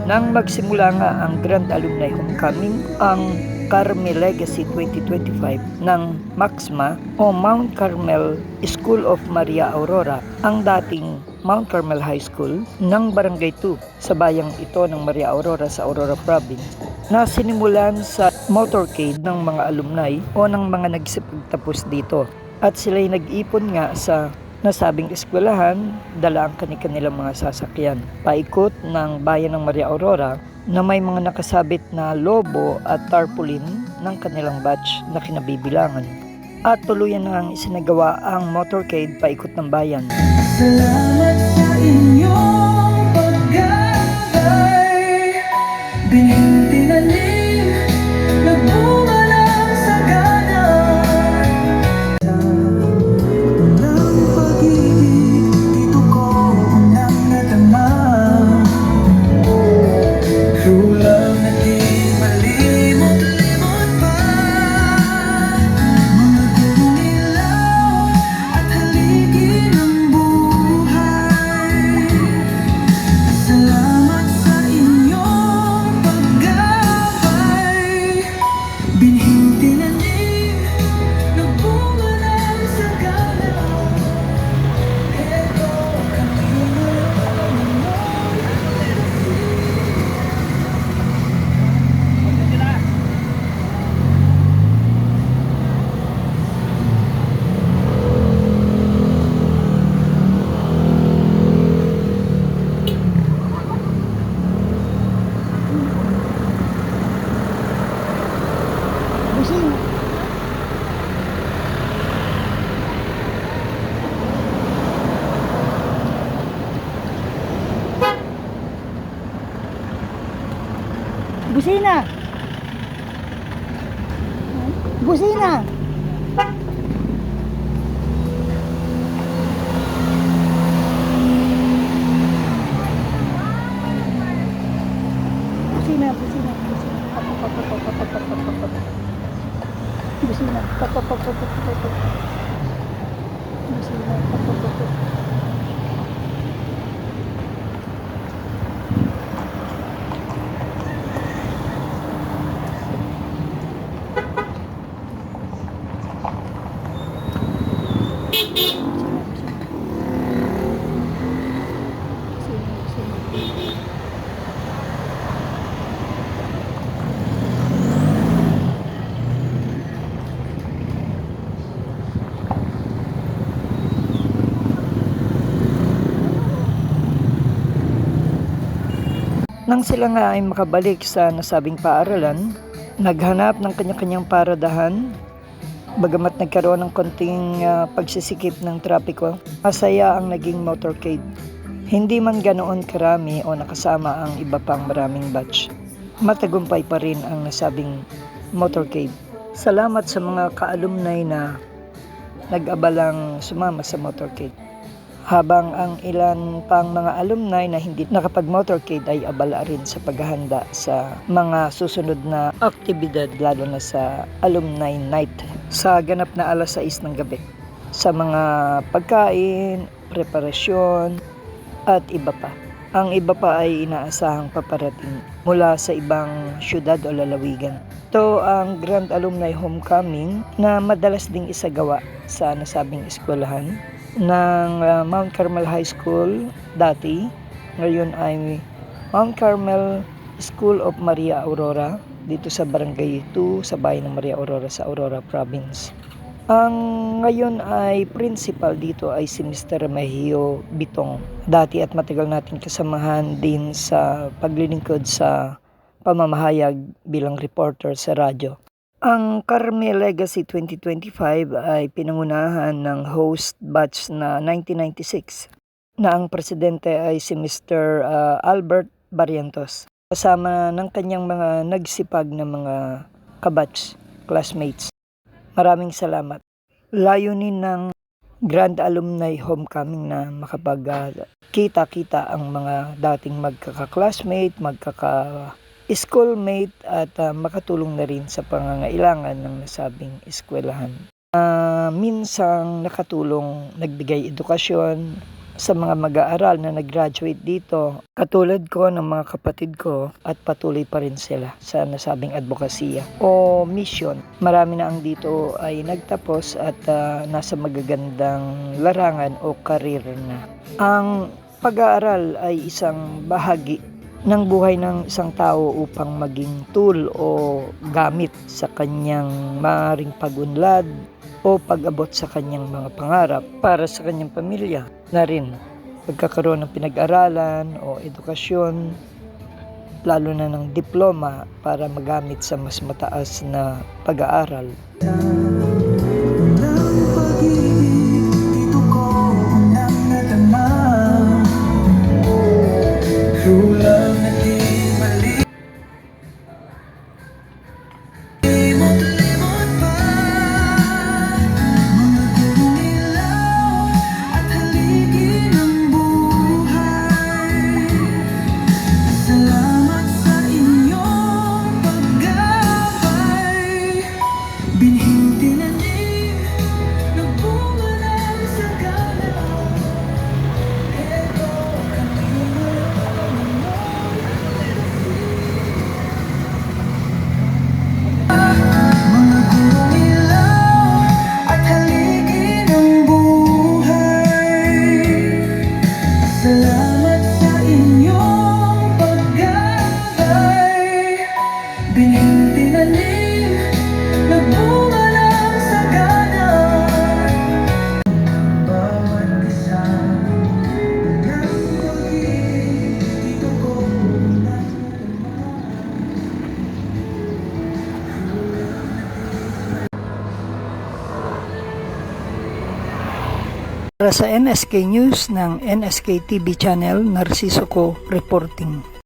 Nang magsimula nga ang Grand Alumni Homecoming, ang Carmel Legacy 2025 ng MAXMA o Mount Carmel School of Maria Aurora, ang dating Mount Carmel High School ng Barangay 2 sa bayang ito ng Maria Aurora sa Aurora Province, na sinimulan sa motorcade ng mga alumni o ng mga nagsipagtapos dito. At sila'y nag-ipon nga sa nasabing eskwelahan, dala ang kanilang mga sasakyan paikot ng bayan ng Maria Aurora na may mga nakasabit na lobo at tarpaulin ng kanilang batch na kinabibilangan. At tuluyan na ang isinagawa ang motorcade paikot ng bayan. Salamat sa inyong paggabay, binhing tinanim, nagbunga ng sagana. Ng pag-ibig, dito ko unang natama. True love na di malimot-limot pa. Mga gulong ilaw at haligi ng buhay. Salamat sa inyong paggabay, binhing tinanim, nagbunga ng sagana. Ito kami ngayon. Busina! Busina! Busina, busina, busina. Busina. Busina. Nang sila nga ay makabalik sa nasabing paaralan, naghanap ng kanya-kanyang paradahan. Bagamat nagkaroon ng konting pagsisikip ng trapiko, masaya ang naging motorcade. Hindi man ganoon karami o nakasama ang iba pang maraming batch, matagumpay pa rin ang nasabing motorcade. Salamat sa mga ka-alumni na nag-abalang sumama sa motorcade. Habang ang ilan pang mga alumni na hindi nakapag-motorcade ay abala rin sa paghahanda sa mga susunod na aktibidad, lalo na sa alumni night sa ganap na alas 6 ng gabi, sa mga pagkain, preparasyon at iba pa. Ang iba pa ay inaasahang paparating mula sa ibang syudad o lalawigan. Ito ang Grand Alumni Homecoming na madalas ding isagawa sa nasabing eskwelahan ng Mount Carmel High School dati. Ngayon ay Mount Carmel School of Maria Aurora dito sa Barangay 2 sa bayan ng Maria Aurora sa Aurora Province. Ang ngayon ay principal dito ay si Mr. Mejio Bitong. Dati at matagal natin kasamahan din sa paglilingkod sa pamamahayag bilang reporter sa radyo. Ang Carmel Legacy 2025 ay pinangunahan ng host batch na 1996 na ang presidente ay si Mr. Albert Barrientos, kasama ng kanyang mga nagsipag na mga kabatch, classmates. Maraming salamat. Layunin ng Grand Alumni Homecoming na makapagkita-kita ang mga dating magkaka-classmate, schoolmate at makatulong na rin sa pangangailangan ng nasabing eskwelahan. Minsang nakatulong, nagbigay edukasyon sa mga mag-aaral na nag-graduate dito. Katulad ko ng mga kapatid ko at patuloy pa rin sila sa nasabing advokasya o mission. Marami na ang dito ay nagtapos at nasa magagandang larangan o karir na. Ang pag-aaral ay isang bahagi ng buhay ng isang tao upang maging tool o gamit sa kanyang maaaring pag-unlad o pag-abot sa kanyang mga pangarap para sa kanyang pamilya na rin pagkakaroon ng pinag-aralan o edukasyon, lalo na ng diploma para magamit sa mas mataas na pag-aaral. Walang pag-ibig, dito ko unang nadama. True love na di mali. Limot-limot pa mga gurong ilaw at haligi ng buhay. Salamat sa inyong paggabay. Binhing tinanim, nagbunga ng sagana. Ito kami mga gurong ilaw at haligi ng buhay. Salamat sa inyong paggabay. Binhing tinanim, nagbunga ng sagana. Bawat isa ng pag-ibig, dito ko Para sa NSK News ng NSK TV Channel, Narciso Co reporting.